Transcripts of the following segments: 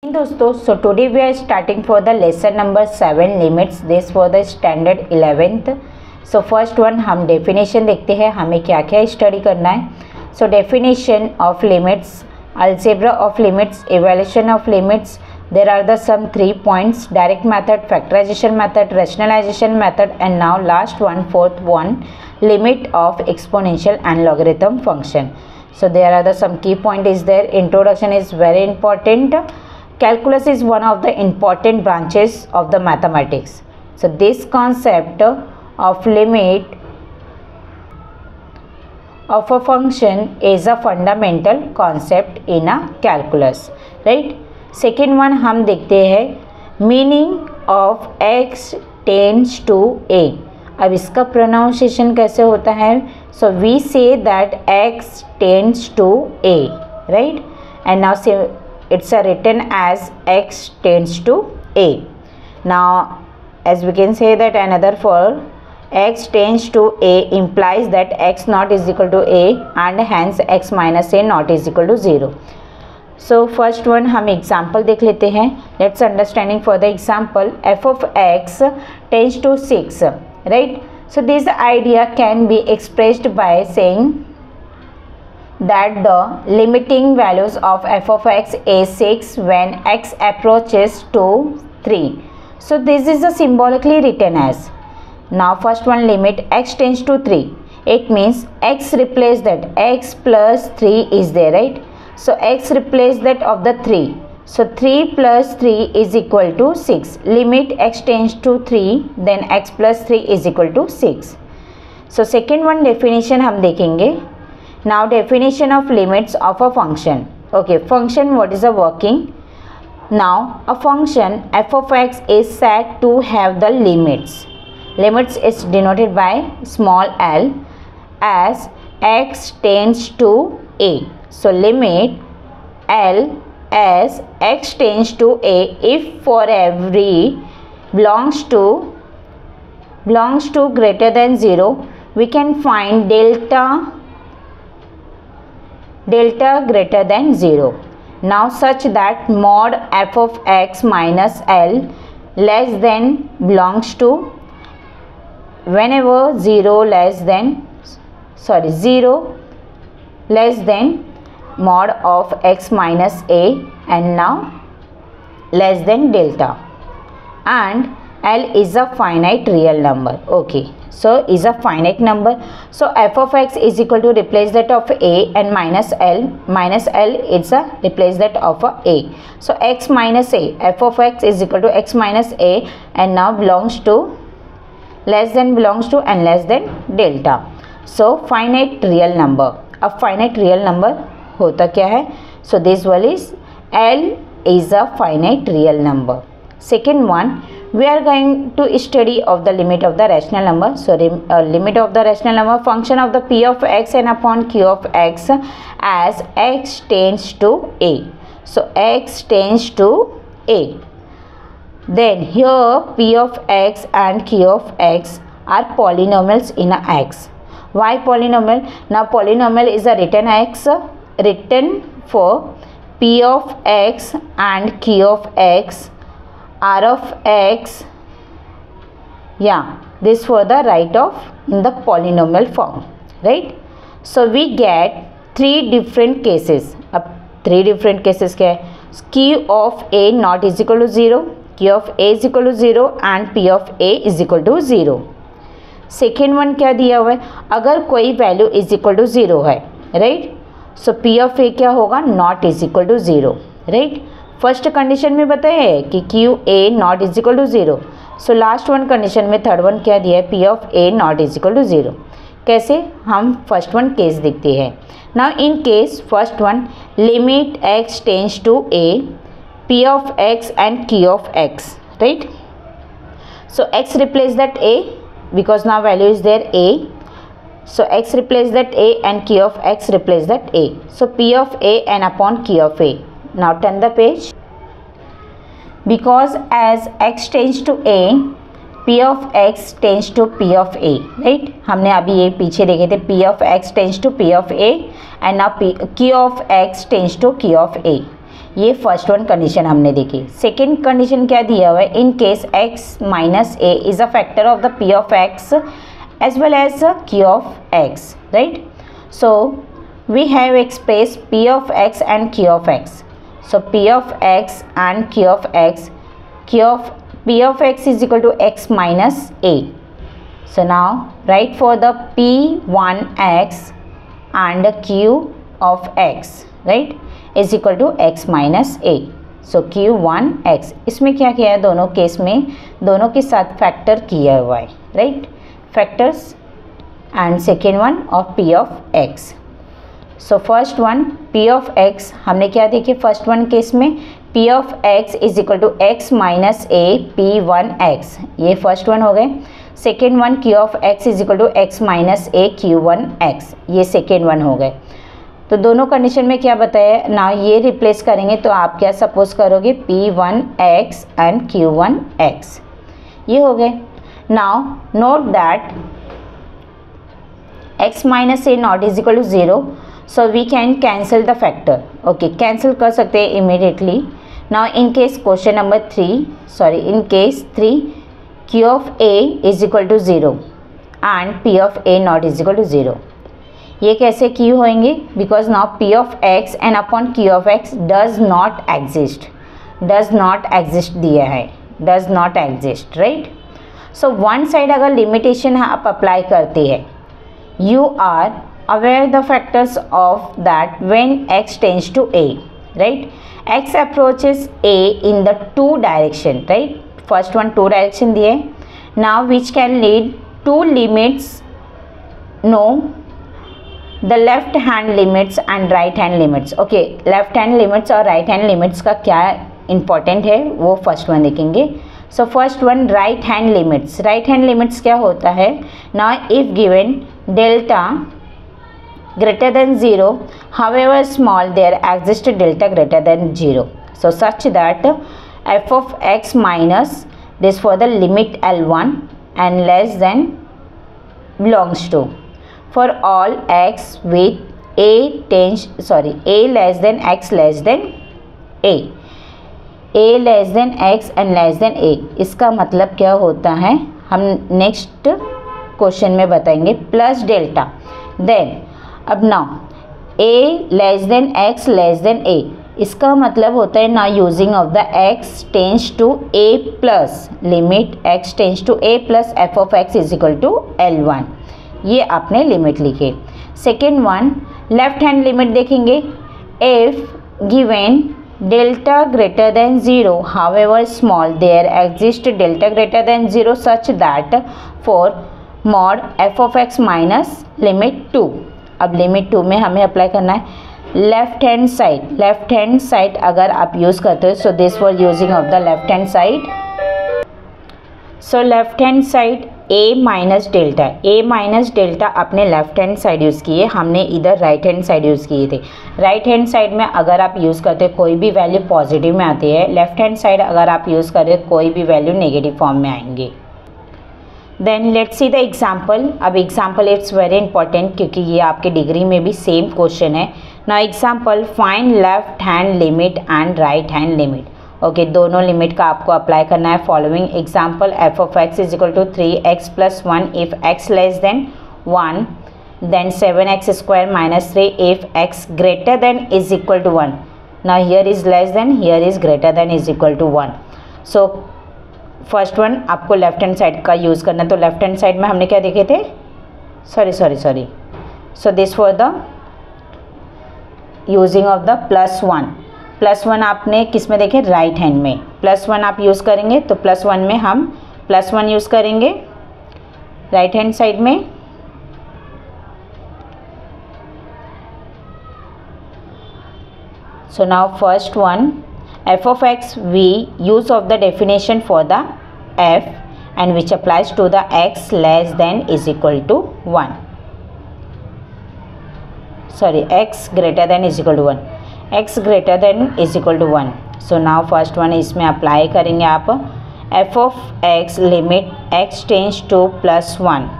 दोस्तों, so today we are starting for the lesson number 7 limits, this for the standard 11th. so first one हम definition देखते हैं, हमें क्या क्या स्टडी करना है. so definition of limits, algebra of limits, evaluation of limits. there are the some 3 points: direct method, factorization method, rationalization method, and now last one, fourth one, limit of exponential and logarithm function. so there are the some key point is there. Introduction is very important. Calculus is one of the important branches of the mathematics. so this concept of limit of a function is a fundamental concept in a calculus, right? second one हम देखते हैं meaning of x tends to a. अब इसका pronunciation कैसे होता है? so we say that x tends to a, right? and now say it's written as x tends to a. now as we can say that another for x tends to a implies that x not is equal to a and hence x minus a not is equal to 0. so first one हम example देख लेते हैं. let's understanding for the example. f of x tends to 6, right? so this idea can be expressed by saying that the limiting values of f of x is 6 when x approaches to 3. so this is a symbolically written as. now first one limit x tends to 3, it means x replace that x plus 3 is there, right? so x replace that of the 3, so 3 plus 3 is equal to 6. limit x tends to 3, then x plus 3 is equal to 6. so second one definition हम देखेंगे. now definition of limits of a function. okay, function, what is the working? now a function f of x is said to have the limits. limits is denoted by small l as x tends to a. so limit l as x tends to a if for every belongs to greater than 0 we can find delta greater than 0. now such that mod f of x minus l less than belongs to whenever 0 less than mod of x minus a and now less than delta, and l is a finite real number. okay, so is a finite number. so f of x is equal to replace that of a and minus l it's a replace that of a. so x minus a, f of x is equal to x minus a and now belongs to less than belongs to and less than delta. so finite real number. अब finite real number होता क्या है? so this one is l is a finite real number. second one, we are going to study of the limit of the rational number. so limit of the rational number, function of the p of x and upon q of x as x tends to a. so x tends to a, then here p of x and q of x are polynomials in a x. why polynomial? now polynomial is a written for p of x and q of x, r of x, this for the right of in the polynomial form, right? so we get 3 different cases. अब 3 different cases क्या है? q of a not is equal to 0, q of a is equal to 0 and p of a is equal to 0. Second one क्या दिया हुआ है? अगर कोई value is equal to 0 है, right? So P of A क्या होगा? Not is equal to 0, right? First condition में बताया है कि Q A not is equal to 0. So last one condition में थर्ड वन क्या दिया है? P of A not is equal to 0. कैसे? हम फर्स्ट वन केस देखते हैं. Now in case first one, limit X tends to A, P of x and Q of x, right? So x replace that A because now value is there a. so x replace that a and q of x replace that a. so p of a and upon q of a. now turn the page. because as x tends to a, p of x tends to p of a, right? हमने अभी ये पीछे देखे थे, p of x tends to p of a and now q of x tends to q of a. ये first one condition हमने देखी। Second condition क्या दिया हुआ है, in case x minus a is a factor of the p of x as well as q of x, right. So we have express p of x and q of x. So p of x and q of x, p of x is equal to x minus a. So now write for the p1x and q of x, right, is equal to x minus a. So q1x, इसमें क्या किया है, दोनों case में दोनों के साथ factor किया हुआ है, right, factors, and second one of p of x. So first one p of x हमने क्या देखे फर्स्ट वन केस में, p of x is equal to x minus a p1x, ये फर्स्ट वन हो गए. Second one q of x is equal to x minus a q1x, ये second one हो गए. तो दोनों कंडीशन में क्या बताया ना, ये रिप्लेस करेंगे तो आप क्या सपोज करोगे, p1x एंड q1x, ये हो गए. Now note that x minus a not is equal to 0, so we can cancel the factor. Okay, cancel कर सकते हैं immediately. Now in case question number 3, sorry, in case 3, q of a is equal to 0 and p of a not is equal to 0. ये कैसे q होंगे, because now p of x and upon q of x does not exist, दिया है, does not exist, right. So one side अगर limitation आप apply करते हैं, you are aware the factors of that when x tends to a, right. x approaches a in the two direction, right. First one two direction दिए. Now which can lead two limits, no, the left hand limits and right hand limits. Okay, left hand limits और right hand limits का क्या important है वो first one देखेंगे. सो first one right hand limits. Right hand limits क्या होता है, now if given delta greater than 0, however small there exists delta greater than 0, so such that f of x minus this for the limit L1 and less than belongs to for all x with a less than x less than a less than x and less than a. इसका मतलब क्या होता है हम next question में बताएंगे. Plus delta, then अब now a less than x less than a, इसका मतलब होता है ना using of the x tends to a plus limit x tends to a plus f of x is equal to L1, ये आपने limit लिखे. Second one left hand limit देखेंगे. If given delta greater than 0, however small there exist delta greater than 0 such that for mod f of x minus limit 2. अब limit 2 में हमें apply करना है left hand side अगर आप use करते हो. सो this for using of the left hand side. So left hand side a minus delta अपने लेफ्ट हैंड साइड यूज़ किए, हमने इधर राइट हैंड साइड यूज़ किए थे. राइट हैंड साइड में अगर आप यूज़ करते हो कोई भी वैल्यू पॉजिटिव में आती है, लेफ्ट हैंड साइड अगर आप यूज़ करते हो कोई भी वैल्यू नेगेटिव फॉर्म में आएंगे. Then let's see the example. अब एग्जाम्पल इट्स वेरी इंपॉर्टेंट क्योंकि ये आपके डिग्री में भी सेम क्वेश्चन है. Now example, find left hand limit and right hand limit. Okay, दोनों लिमिट का आपको अप्लाई करना है. Following example, f of x is equal to 3x plus 1 if x less than 1, then 7x square minus 3 if x greater than is equal to 1. Now here is less than, here is greater than is equal to 1. So first one आपको left hand side का use करना है. तो left hand side में हमने क्या देखे थे, sorry. So this for the using of the plus one आपने किस में देखे, राइट हैंड में. प्लस वन आप यूज़ करेंगे तो प्लस वन में हम प्लस वन यूज़ करेंगे राइट हैंड साइड में. So now first one f of x, we use of the definition for the f and which applies to the x less than is equal to 1. X greater than is equal to 1. x greater than is equal to 1. So now first one इसमें apply करेंगे आप f of x limit x tends two plus 1.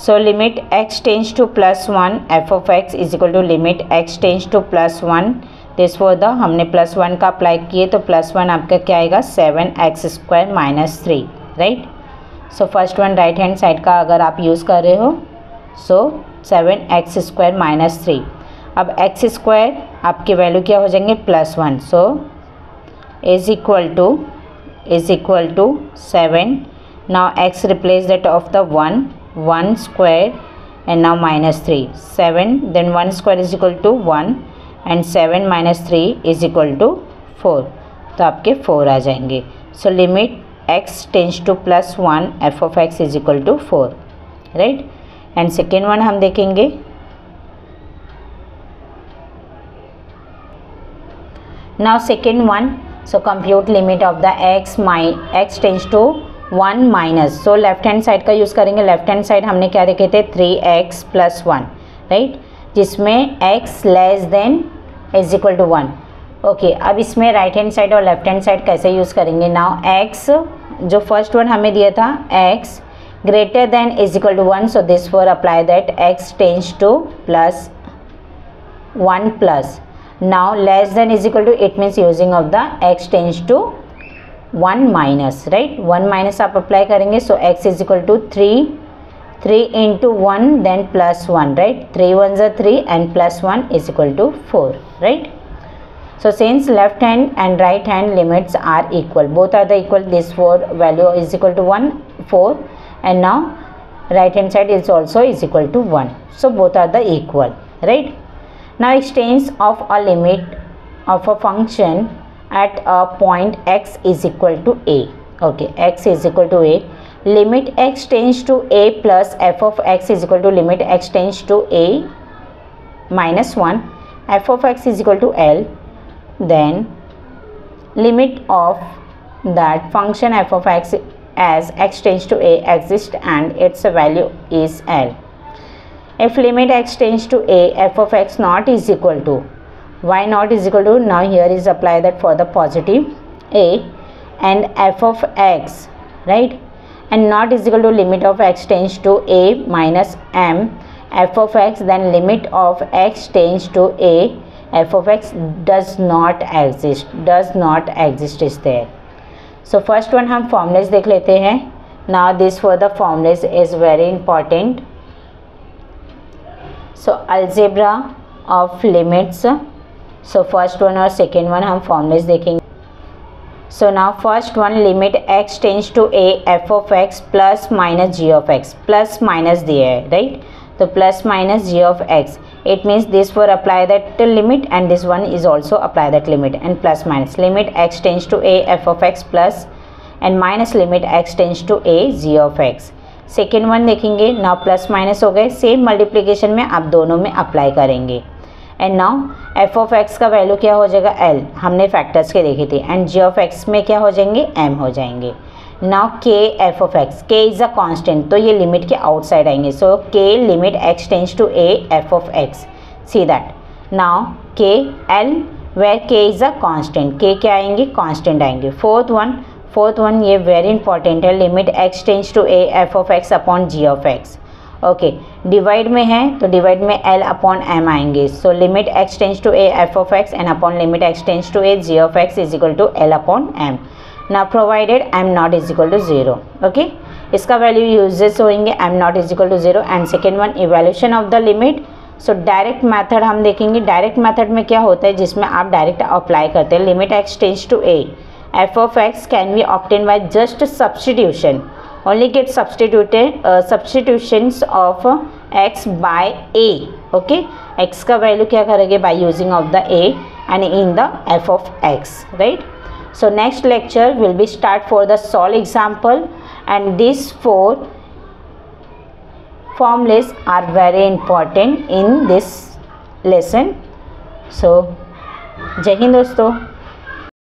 So limit x tends two plus 1 f of x is equal to limit x tends two plus 1. This for the हमने +1 का apply किए तो +1 आपका क्या आएगा 7x² - 3 राइट। सो first one right hand side का अगर आप यूज़ कर रहे हो सो 7x² - 3। अब x² आपकी वैल्यू क्या हो जाएंगे +1 so is equal to 7। Now x replace that of the 1 square and now -3 7 then 1 square is equal to 1 and 7 - 3 is equal to 4 तो आपके 4 आ जाएंगे। So limit x tends to +1 f of x is equal to 4 right. And second one हम देखेंगे now second one so compute limit of the x tends to 1 minus. So left hand side का use करेंगे। Left hand side हमने क्या देखे थे 3x + 1 right, जिसमें x less than is equal to 1। Okay, अब इसमें राइट हैंड साइड और लेफ्ट हैंड साइड कैसे यूज़ करेंगे। नाउ x जो फर्स्ट वन हमें दिया था x greater than is equal to 1 so this for apply that x tends to +1 plus. Now less than is equal to it means using of the x tends to 1 minus right. 1 minus आप apply करेंगे सो x is equal to 3 into 1 then +1 right, 3 1s are 3 and +1 is equal to 4 right. So since left hand and right hand limits are equal, both are the equal, this 4 value is equal to 1 4 and now right hand side is also is equal to 1, so both are the equal right. Now exchange of a limit of a function at a point x is equal to a. Okay, x is equal to a, limit x tends to a plus f of x is equal to limit x tends to a minus 1 f of x is equal to L, then limit of that function f of x as x tends to a exists and its value is L. If limit x tends to a f of x not is equal to, why not is equal to, now here is apply that for the positive a and f of x right, and not is equal to limit of x tends to a minus m f of x, then limit of x tends to a f of x does not exist is there. So first one हम formulas देख लेते हैं. Now this for the formulas is very important. So algebra of limits. So first one और second one हम formulas देखेंगे. So now first one limit x tends to a f of x plus minus g of x, plus minus दिया है right, तो plus minus g of x, it means this for apply that limit and this one is also apply that limit and plus minus limit x tends to a f of x plus and minus limit x tends to a g of x. Second one देखेंगे. Now plus minus हो गए, same multiplication में आप दोनों में apply करेंगे. And now F of x का value क्या हो जाएगा एल, हमने फैक्टर्स के देखे थे, एंड जी ऑफ एक्स में क्या हो जाएंगे एम हो जाएंगे. Now K F of X, K is a constant तो ये लिमिट के आउटसाइड आएंगे. So K limit x tends to A F of X, see that. Now K L where K is a constant, K क्या आएंगे constant आएंगे. Fourth one ये very important है, limit x tends to A F of X upon G of X. Okay, divide में है तो divide में L upon M आएंगे. So limit x tends to A F of x and upon limit x tends to a g of x is equal to L upon M. ना provided M not is equal to 0. Okay, इसका value uses होंगे M not is equal to 0. And second one evaluation of the limit. So direct method हम देखेंगे. Direct method में क्या होता है, जिसमें आप डायरेक्ट अप्लाई करते हैं. Limit x tends to A f of x can be obtained by just substitution, only get substitutions of x by a. okay, x का वैल्यू क्या करेंगे by using of the a and in the f of x, right. So next lecture will be start for the solve example, and these 4 formulas are very important in this lesson. So जय हिंद दोस्तों.